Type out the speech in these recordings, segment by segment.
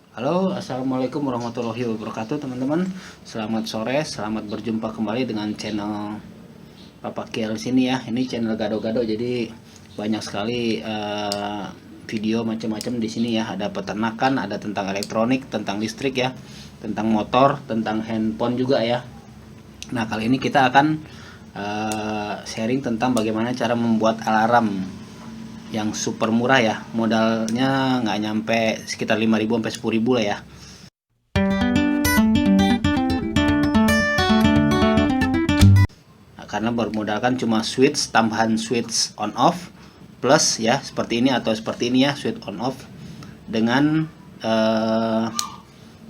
Halo, assalamualaikum warahmatullahi wabarakatuh, teman-teman. Selamat sore, selamat berjumpa kembali dengan channel Papa Kiel sini ya. Ini channel gado-gado, jadi banyak sekali video macam-macam di sini ya. Ada peternakan, ada tentang elektronik, tentang listrik ya, tentang motor, tentang handphone juga ya. Nah, kali ini kita akan sharing tentang bagaimana cara membuat alarm yang super murah ya, modalnya nggak nyampe sekitar 5.000 sampai 10.000 lah ya. Nah, karena bermodalkan cuma switch, tambahan switch on off plus ya seperti ini atau seperti ini ya, switch on off dengan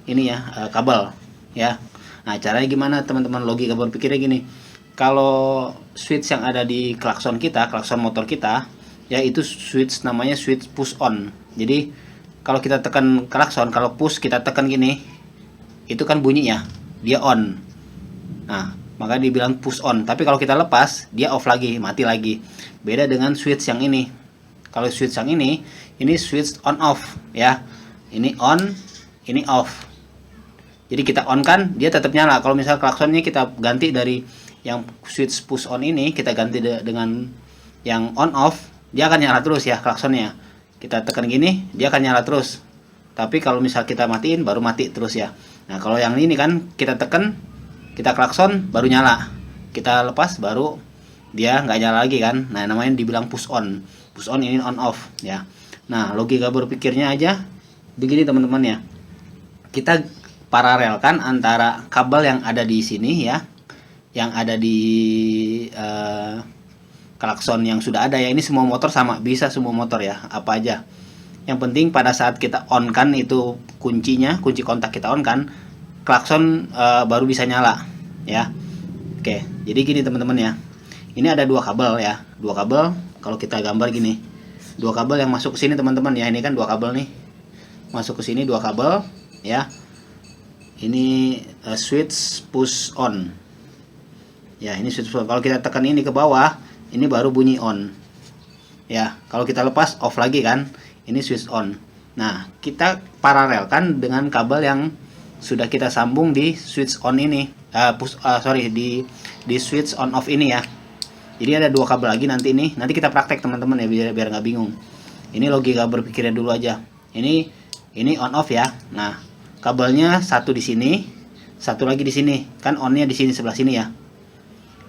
ini ya, kabel ya. Nah, caranya gimana teman-teman? Logika berpikirnya gini, kalau switch yang ada di klakson kita, klakson motor kita ya, itu switch namanya switch push on. Jadi kalau kita tekan klakson, kalau push kita tekan gini, itu kan bunyinya dia on. Nah, maka dibilang push on. Tapi kalau kita lepas, dia off lagi, mati lagi. Beda dengan switch yang ini. Kalau switch yang ini switch on off ya. Ini on, ini off. Jadi kita on kan, dia tetap nyala. Kalau misal klaksonnya kita ganti dari yang switch push on ini, kita ganti dengan yang on off, dia akan nyala terus ya klaksonnya. Kita tekan gini, dia akan nyala terus. Tapi kalau misal kita matiin, baru mati terus ya. Nah, kalau yang ini kan kita tekan, kita klakson, baru nyala. Kita lepas, baru dia nggak nyala lagi kan. Nah, namanya dibilang push on. Push on ini on off ya. Nah, logika berpikirnya aja begini teman-teman ya. Kita paralelkan antara kabel yang ada di sini ya, yang ada di klakson yang sudah ada ya. Ini semua motor sama, bisa semua motor ya, apa aja. Yang penting pada saat kita on kan, itu kuncinya, kunci kontak kita on kan, klakson baru bisa nyala ya. Oke, jadi gini teman-teman ya. Ini ada dua kabel ya, dua kabel. Kalau kita gambar gini, dua kabel yang masuk ke sini teman-teman ya. Ini kan dua kabel nih, masuk ke sini dua kabel ya. Ini switch push on ya, ini switch push on. Kalau kita tekan ini ke bawah, ini baru bunyi on ya. Kalau kita lepas, off lagi kan, ini switch on. Nah, kita paralelkan dengan kabel yang sudah kita sambung di switch on ini, di switch on off ini ya. Jadi ada dua kabel lagi nanti kita praktek teman-teman ya, biar nggak bingung. Ini logika berpikirnya dulu aja. Ini on off ya. Nah, kabelnya satu di sini, satu lagi di sini. Kan onnya di sini, sebelah sini ya.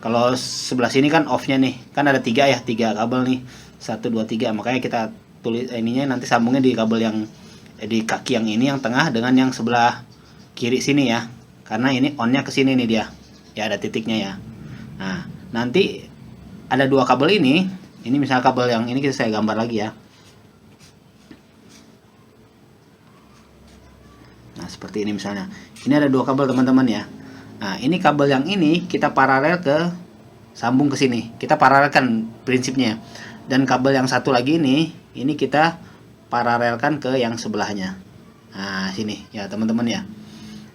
Kalau sebelah sini kan off-nya nih. Kan ada tiga ya, tiga kabel nih. 1, 2, 3. Makanya kita tulis ininya nanti sambungnya di kabel yang di kaki yang ini, yang tengah, dengan yang sebelah kiri sini ya. Karena ini on-nya ke sini nih dia. Ya, ada titiknya ya. Nah, nanti ada dua kabel ini. Ini misalnya kabel yang ini saya gambar lagi ya. Nah, seperti ini misalnya. Ini ada dua kabel teman-teman ya. Nah, ini kabel yang ini kita paralel ke, sambung ke sini. Kita paralelkan prinsipnya. Dan kabel yang satu lagi ini kita paralelkan ke yang sebelahnya. Nah, sini ya teman-teman ya.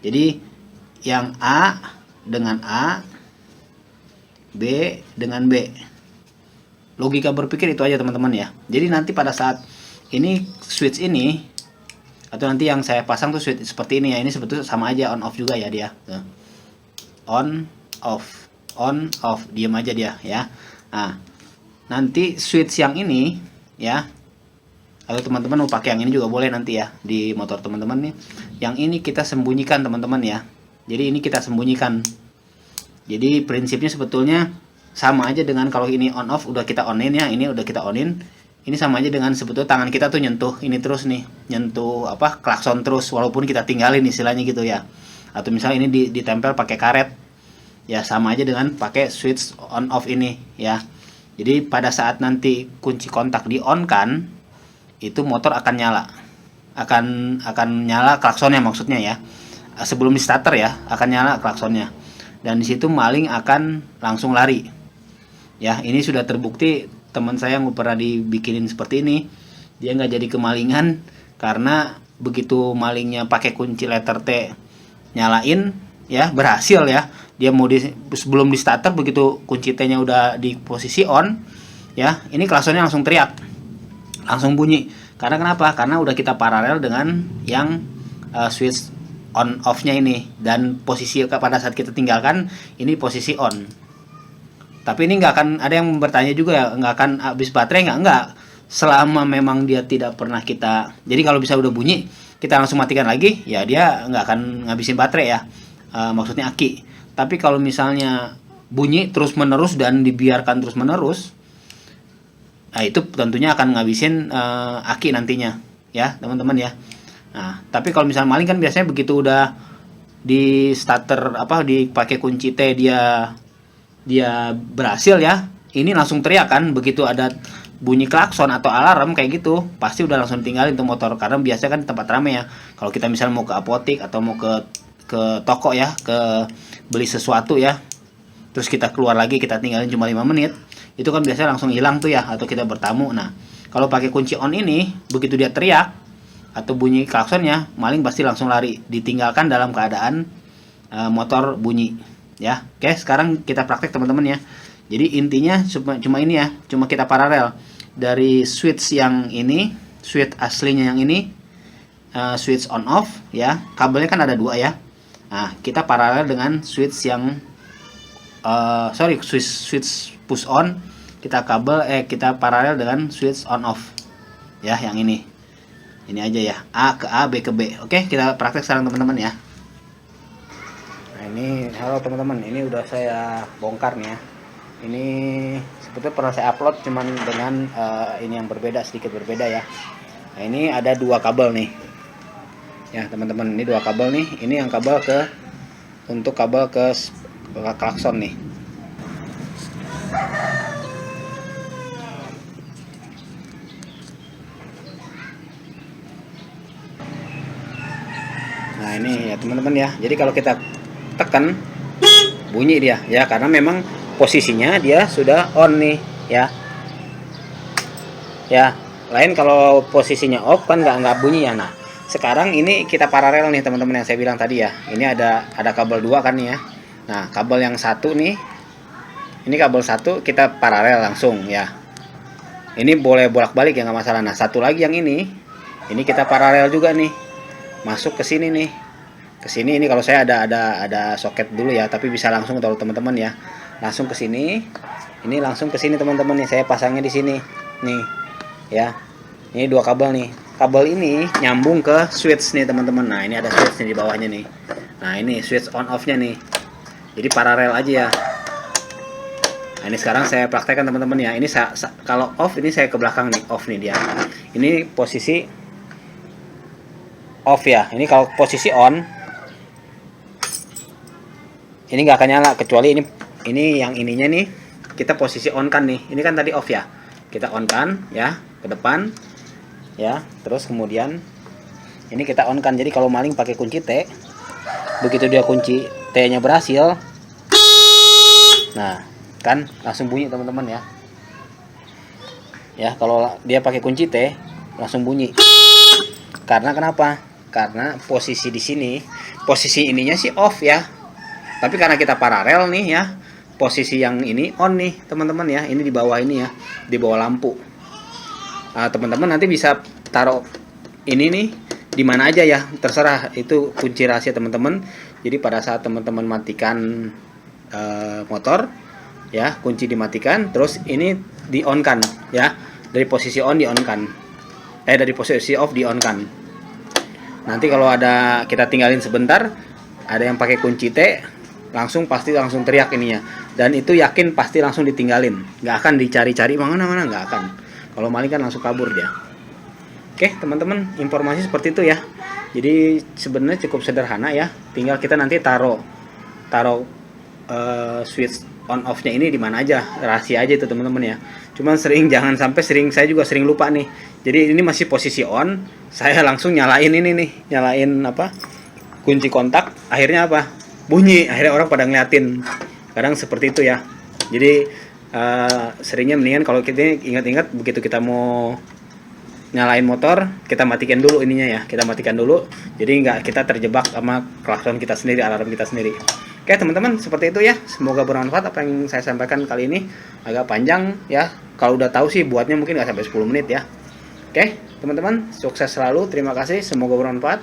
Jadi yang A dengan A, B dengan B. Logika berpikir itu aja teman-teman ya. Jadi nanti pada saat ini switch ini, atau nanti yang saya pasang tuh switch seperti ini ya. Ini sebetulnya sama aja, on off juga ya dia. On off, diam aja dia ya. Nah, nanti switch yang ini ya, atau teman-teman mau pakai yang ini juga boleh nanti ya di motor teman-teman nih. Yang ini kita sembunyikan teman-teman ya. Jadi ini kita sembunyikan. Jadi prinsipnya sebetulnya sama aja dengan kalau ini on off udah kita onin ya, ini udah kita onin. Ini sama aja dengan sebetulnya tangan kita tuh nyentuh ini terus nih, nyentuh klakson terus, walaupun kita tinggalin istilahnya gitu ya. Atau misalnya ini ditempel pakai karet ya, sama aja dengan pakai switch on off ini ya. Jadi pada saat nanti kunci kontak di on kan, itu motor akan akan nyala klaksonnya maksudnya ya. Sebelum di starter ya akan nyala klaksonnya, dan di situ maling akan langsung lari ya. Ini sudah terbukti, teman saya yang pernah dibikinin seperti ini, dia nggak jadi kemalingan karena begitu malingnya pakai kunci letter T nyalain ya, berhasil ya. Dia mau sebelum di starter, begitu kunci T-nya udah di posisi on ya, ini klaksonnya langsung teriak, langsung bunyi. Karena kenapa? Karena udah kita paralel dengan yang switch on off-nya ini, dan posisi pada saat kita tinggalkan ini posisi on. Tapi ini nggak akan ada yang bertanya juga ya, nggak akan habis baterai nggak, selama memang dia tidak pernah kita, jadi kalau bisa udah bunyi kita langsung matikan lagi ya, dia nggak akan ngabisin baterai ya, maksudnya aki. Tapi kalau misalnya bunyi terus menerus dan dibiarkan terus menerus, nah itu tentunya akan ngabisin aki nantinya ya teman-teman ya. Nah tapi kalau misalnya maling kan biasanya begitu udah di starter dipakai kunci T dia berhasil ya, ini langsung teriak kan, begitu ada bunyi klakson atau alarm kayak gitu pasti udah langsung tinggalin tuh motor, karena biasanya kan di tempat rame ya, kalau kita misalnya mau ke apotik atau mau ke toko ya, ke beli sesuatu ya, terus kita keluar lagi kita tinggalin cuma 5 menit, itu kan biasanya langsung hilang tuh ya, atau kita bertamu. Nah kalau pakai kunci on ini, begitu dia teriak atau bunyi klaksonnya, maling pasti langsung lari, ditinggalkan dalam keadaan motor bunyi ya. Oke, sekarang kita praktek teman-teman ya. Jadi intinya cuma ini ya, cuma kita paralel dari switch yang ini, switch aslinya yang ini, switch on off ya, kabelnya kan ada 2 ya. Nah kita paralel dengan switch yang switch push on, kita paralel dengan switch on off ya, yang ini aja ya, A ke A, B ke B. Oke, kita praktek sekarang teman-teman ya. Nah ini, halo teman-teman, ini udah saya bongkar nih ya. Ini sebetulnya pernah saya upload, cuman dengan ini yang berbeda, sedikit berbeda ya. Nah ini ada 2 kabel nih ya teman-teman, ini 2 kabel nih. Ini yang kabel untuk kabel ke klakson nih. Nah ini ya teman-teman ya, jadi kalau kita tekan bunyi dia ya, karena memang posisinya dia sudah on nih ya. Lain kalau posisinya off kan nggak bunyi ya. Nah sekarang ini kita paralel nih teman-teman, yang saya bilang tadi ya, ini ada kabel 2 kan nih ya. Nah kabel yang satu nih, ini kabel 1 kita paralel langsung ya, ini boleh bolak-balik ya, nggak masalah. Nah satu lagi yang ini kita paralel juga nih, masuk ke sini nih, ke sini. Ini kalau saya ada soket dulu ya, tapi bisa langsung kalau teman-teman ya, langsung ke sini. Ini langsung ke sini teman-teman nih, saya pasangnya di sini nih ya. Ini 2 kabel nih, kabel ini nyambung ke switch nih teman-teman. Nah ini ada switch nih di bawahnya nih. Nah ini switch on off nya nih, jadi paralel aja ya. Nah ini sekarang saya praktekkan teman-teman ya. Ini kalau off, ini saya ke belakang nih, off nih dia. Ini posisi off ya. Ini kalau posisi on, ini nggak akan nyala, kecuali ini yang ininya nih kita posisi on kan nih. Ini kan tadi off ya, kita on kan ya ke depan ya, terus kemudian ini kita on kan. Jadi kalau maling pakai kunci T, begitu dia kunci T nya berhasil, nah kan langsung bunyi teman-teman ya. Ya kalau dia pakai kunci T langsung bunyi. Karena kenapa? Karena posisi di sini, posisi ininya sih off ya, tapi karena kita paralel nih ya, posisi yang ini on nih teman-teman ya. Ini di bawah ini ya, di bawah lampu. Nah, teman-teman nanti bisa taruh ini nih di mana aja ya, terserah, itu kunci rahasia teman-teman. Jadi pada saat teman-teman matikan motor ya, kunci dimatikan, terus ini di on kan ya, dari posisi on di on kan, dari posisi off di on kan. Nanti kalau ada kita tinggalin sebentar, ada yang pakai kunci T, pasti langsung teriak ininya, dan itu yakin pasti langsung ditinggalin, nggak akan dicari-cari mana-mana, nggak akan. Kalau maling kan langsung kabur dia. Oke teman-teman, informasi seperti itu ya. Jadi sebenarnya cukup sederhana ya, tinggal kita nanti taruh switch on off-nya ini di mana aja, rahasia aja itu teman-teman ya. Cuman jangan sampai saya juga sering lupa nih. Jadi ini masih posisi on, saya langsung nyalain ini nih, nyalain kunci kontak, akhirnya bunyi, akhirnya orang pada ngeliatin. Kadang seperti itu ya. Jadi seringnya mendingan kalau kita ingat-ingat, begitu kita mau nyalain motor, kita matikan dulu ininya ya, kita matikan dulu, jadi nggak kita terjebak sama klakson kita sendiri, alarm kita sendiri. Oke teman-teman, seperti itu ya, semoga bermanfaat apa yang saya sampaikan kali ini. Agak panjang ya, kalau udah tahu sih buatnya mungkin nggak sampai 10 menit ya. Oke teman-teman, sukses selalu, terima kasih, semoga bermanfaat.